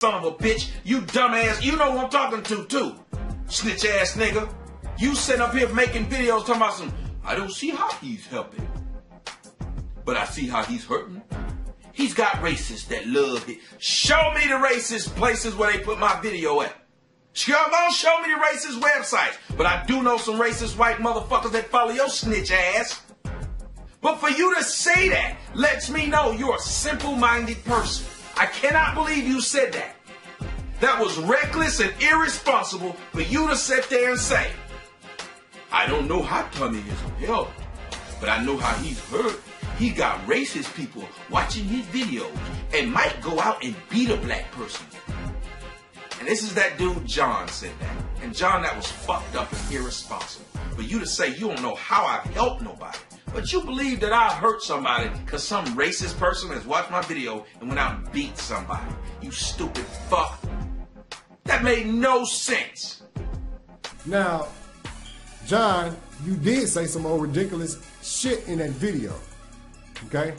son of a bitch. You dumbass. You know who I'm talking to, too. Snitch ass nigga. You sitting up here making videos talking about some, I don't see how he's helping, but I see how he's hurting. He's got racists that love it. Show me the racist places where they put my video at. Show me the racist websites. But I do know some racist white motherfuckers that follow your snitch ass. But for you to say that lets me know you're a simple-minded person. I cannot believe you said that. That was reckless and irresponsible for you to sit there and say, I don't know how Tommy is helped, but I know how he's hurt. He got racist people watching his videos and might go out and beat a black person. And this is that dude John said that. And John, that was fucked up and irresponsible. For you to say you don't know how I've helped nobody, but you believe that I hurt somebody because some racist person has watched my video and went out and beat somebody. You stupid fuck. That made no sense. Now, John, you did say some old ridiculous shit in that video, okay?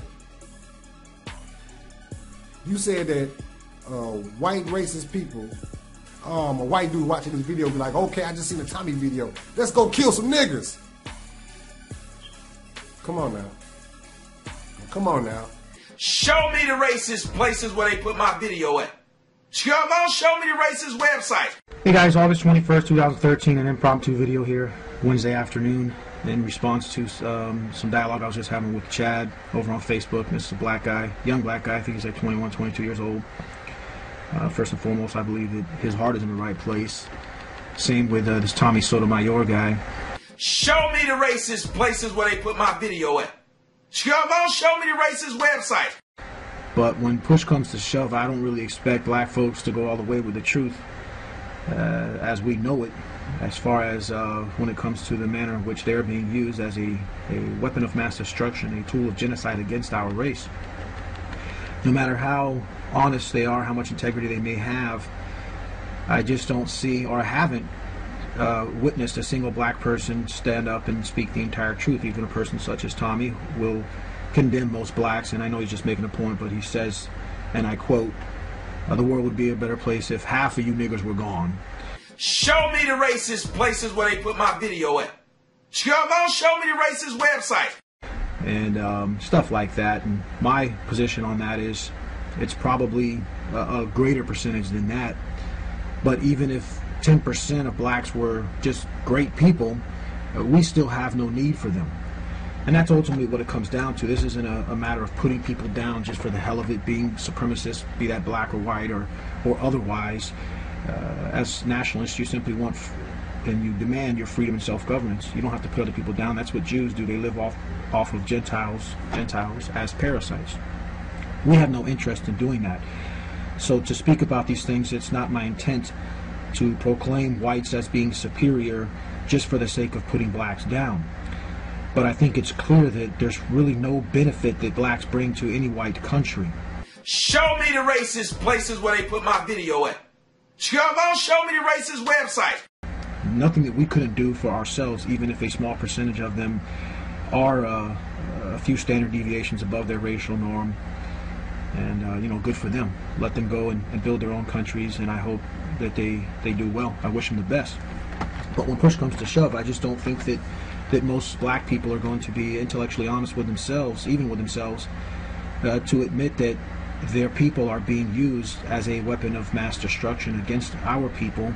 You said that white racist people, a white dude watching this video be like, okay, I just seen a Tommy video. Let's go kill some niggers. Come on now. Come on now. Show me the racist places where they put my video at. Show me the racist websites. Hey guys, August 21st, 2013, an impromptu video here, Wednesday afternoon, in response to some dialogue I was just having with Chad over on Facebook. This is a black guy, young black guy, I think he's like 21, 22 years old. First and foremost, I believe that his heart is in the right place. Same with this Tommy Sotomayor guy. Show me the racist places where they put my video at. Show me the racist websites. But when push comes to shove, I don't really expect black folks to go all the way with the truth as we know it, as far as when it comes to the manner in which they're being used as a weapon of mass destruction, a tool of genocide against our race. No matter how honest they are, how much integrity they may have, I just don't see or haven't witnessed a single black person stand up and speak the entire truth. Even a person such as Tommy will condemn most blacks, and I know he's just making a point, but he says, and I quote, the world would be a better place if half of you niggers were gone. Show me the racist places where they put my video at. Show me the racist websites. And stuff like that. And my position on that is it's probably a greater percentage than that. But even if 10% of blacks were just great people, we still have no need for them. And that's ultimately what it comes down to. This isn't a matter of putting people down just for the hell of it, being supremacists, be that black or white or otherwise. As nationalists, you simply want and you demand your freedom and self-governance. You don't have to put other people down. That's what Jews do. They live off of Gentiles as parasites. We have no interest in doing that. So to speak about these things, it's not my intent to proclaim whites as being superior just for the sake of putting blacks down. But I think it's clear that there's really no benefit that blacks bring to any white country. Show me the racist places where they put my video at. Show me the racist websites. Nothing that we couldn't do for ourselves, even if a small percentage of them are a few standard deviations above their racial norm. And, you know, good for them. Let them go and build their own countries, and I hope that they do well. I wish them the best. But when push comes to shove, I just don't think that most black people are going to be intellectually honest with themselves, even with themselves, to admit that their people are being used as a weapon of mass destruction against our people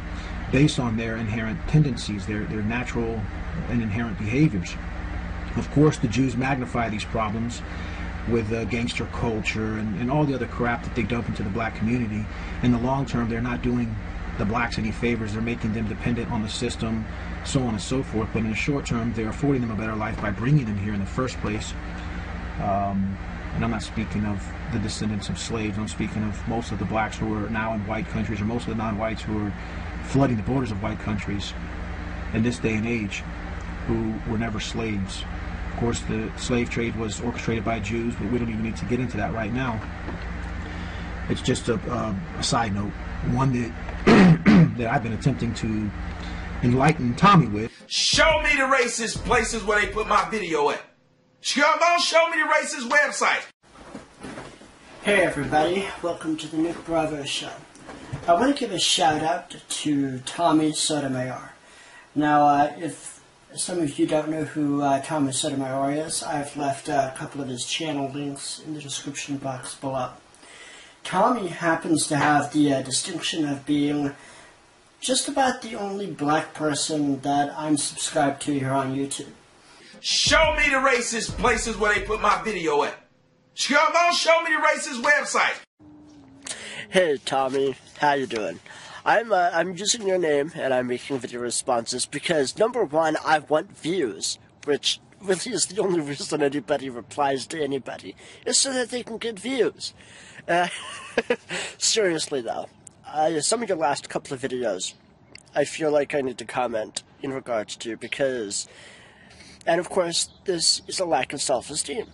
based on their inherent tendencies, their natural and inherent behaviors. Of course, the Jews magnify these problems with gangster culture and all the other crap that they dump into the black community. In the long term, they're not doing the blacks any favors. They're making them dependent on the system, so on and so forth. But in the short term, they're affording them a better life by bringing them here in the first place. And I'm not speaking of the descendants of slaves. I'm speaking of most of the blacks who are now in white countries, or most of the non-whites who are flooding the borders of white countries in this day and age, who were never slaves. Of course, the slave trade was orchestrated by Jews, but we don't even need to get into that right now. It's just a side note, one that that I've been attempting to enlighten Tommy with. Show me the racist places where they put my video at. Show me the racist websites. Hey everybody, welcome to the Nick Bravo Show. I want to give a shout out to Tommy Sotomayor. Now, if some of you don't know who Tommy Sotomayor is, I've left a couple of his channel links in the description box below. Tommy happens to have the distinction of being just about the only black person that I'm subscribed to here on YouTube. Show me the racist places where they put my video at. Show me the racist website. Hey Tommy, how you doing? I'm using your name and I'm making video responses because number one, I want views, which really is the only reason anybody replies to anybody, is so that they can get views. Seriously though, some of your last couple of videos, I feel like I need to comment in regards to because, and of course, this is a lack of self-esteem.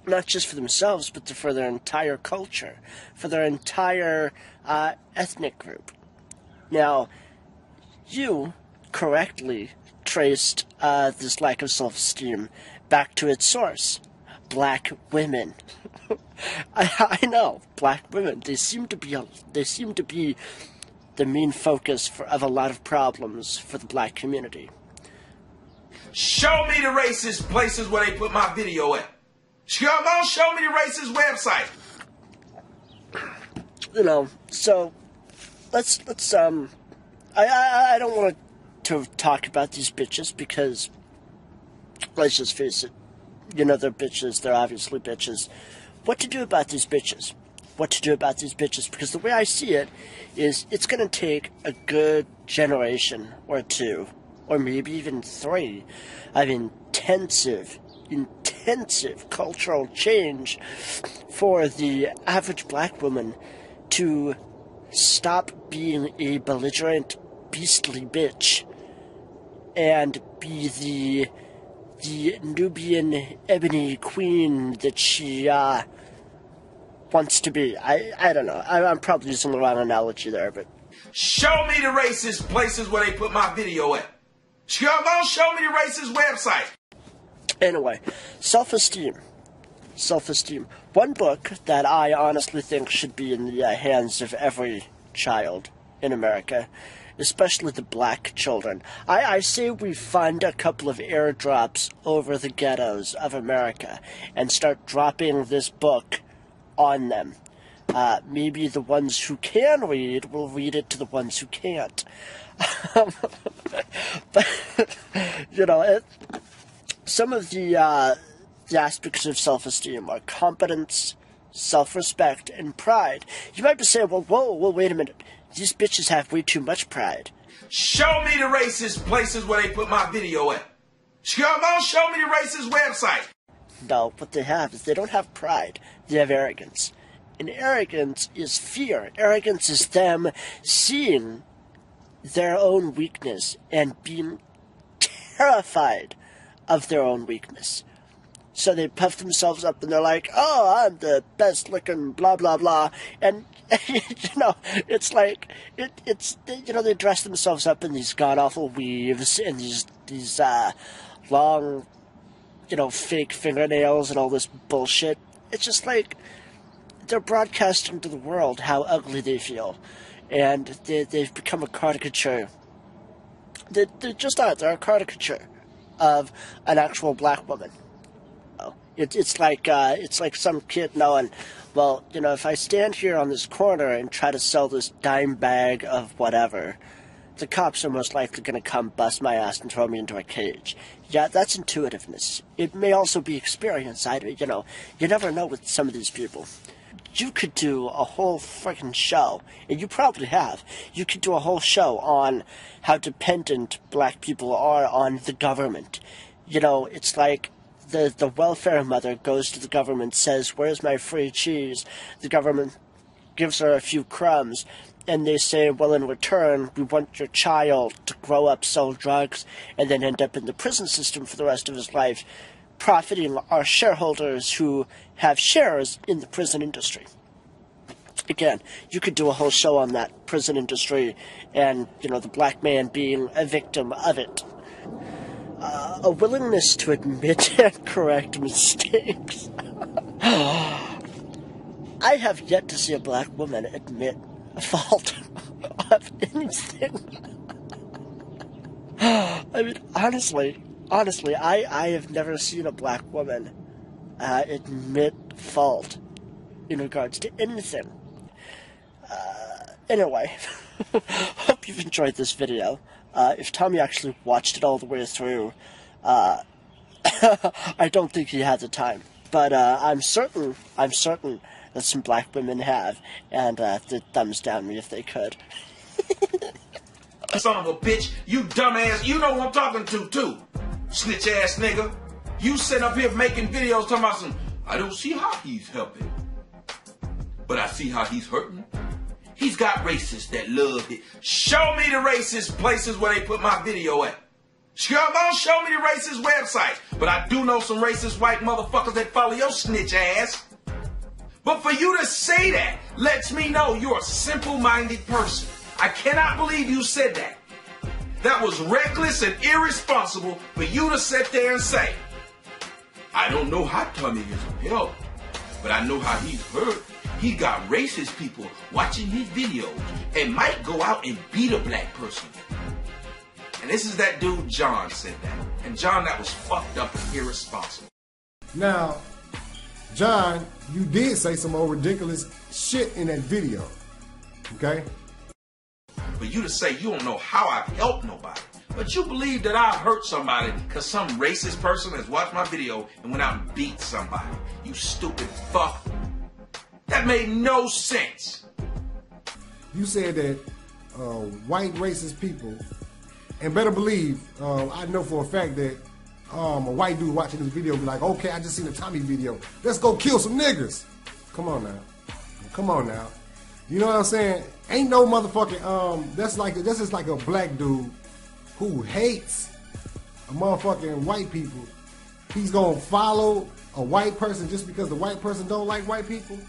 Not just for themselves, but for their entire culture, for their entire ethnic group. Now, you correctly traced this lack of self-esteem back to its source. Black women. I know, black women. They seem to be the main focus of a lot of problems for the black community. Show me the racist places where they put my video at. Show me the racist website. You know, so let's I don't want to talk about these bitches because let's just face it, you know they're bitches, they're obviously bitches. What to do about these bitches? What to do about these bitches? Because the way I see it is it's going to take a good generation or two, or maybe even three, of intensive cultural change for the average black woman to stop being a belligerent, beastly bitch and be the Nubian ebony queen that she wants to be. I don't know. I'm probably using the wrong analogy there, but show me the racist places where they put my video at. Show me the racist website. Anyway, self-esteem. Self-esteem. One book that I honestly think should be in the hands of every child in America, especially the black children. I say we fund a couple of airdrops over the ghettos of America and start dropping this book on them. Maybe the ones who can read will read it to the ones who can't. But, you know, some of the aspects of self-esteem are competence, self-respect, and pride. You might be saying, well, wait a minute. These bitches have way too much pride. Show me the racist places where they put my video at. Show me the racist website. No, what they have is they don't have pride. They have arrogance. And arrogance is fear. Arrogance is them seeing their own weakness and being terrified of their own weakness. So they puff themselves up and they're like, oh, I'm the best looking blah, blah, blah. And, you know, it's like, you know, they dress themselves up in these god-awful weaves and these long, you know, fake fingernails and all this bullshit. It's just like they're broadcasting to the world how ugly they feel. And they've become a caricature. They just are. They're a caricature of an actual black woman. It's like some kid knowing, well, you know, if I stand here on this corner and try to sell this dime bag of whatever, the cops are most likely going to come bust my ass and throw me into a cage. Yeah, that's intuitiveness. It may also be experience. You know, you never know with some of these people. You could do a whole freaking show, and you probably have. You could do a whole show on how dependent black people are on the government. You know, it's like the welfare mother goes to the government, says, where's my free cheese? The government gives her a few crumbs, and they say, well, in return, we want your child to grow up, sell drugs, and then end up in the prison system for the rest of his life, profiting our shareholders who have shares in the prison industry. Again, you could do a whole show on that prison industry and, you know, the black man being a victim of it. A willingness to admit and correct mistakes. I have yet to see a black woman admit fault of anything. I mean, honestly, I have never seen a black woman admit fault in regards to anything. Anyway, hope you've enjoyed this video. If Tommy actually watched it all the way through, I don't think he had the time. But I'm certain that some black women have, and they'd thumbs down me if they could. Son of a bitch, you dumbass, you know who I'm talking to, too. Snitch ass nigga. You sitting up here making videos talking about some, I don't see how he's helping, but I see how he's hurting. He's got racists that love it. Show me the racist places where they put my video at. Don't show me the racist websites, but I do know some racist white motherfuckers that follow your snitch ass. But for you to say that lets me know you're a simple-minded person. I cannot believe you said that. That was reckless and irresponsible for you to sit there and say, I don't know how Tommy is helped, but I know how he's hurt. He got racist people watching his videos and might go out and beat a black person. And this is that dude John said that. And John, that was fucked up and irresponsible. Now, John, you did say some old ridiculous shit in that video. Okay? For you to say you don't know how I've helped nobody, but you believe that I hurt somebody because some racist person has watched my video and went out and beat somebody. You stupid fuck. That made no sense. You said that white racist people, and better believe, I know for a fact that a white dude watching this video be like, okay, I just seen a Tommy video. Let's go kill some niggers. Come on now. Come on now. You know what I'm saying? Ain't no motherfucking, that's just like a black dude who hates a motherfucking white people. He's gonna follow a white person just because the white person don't like white people.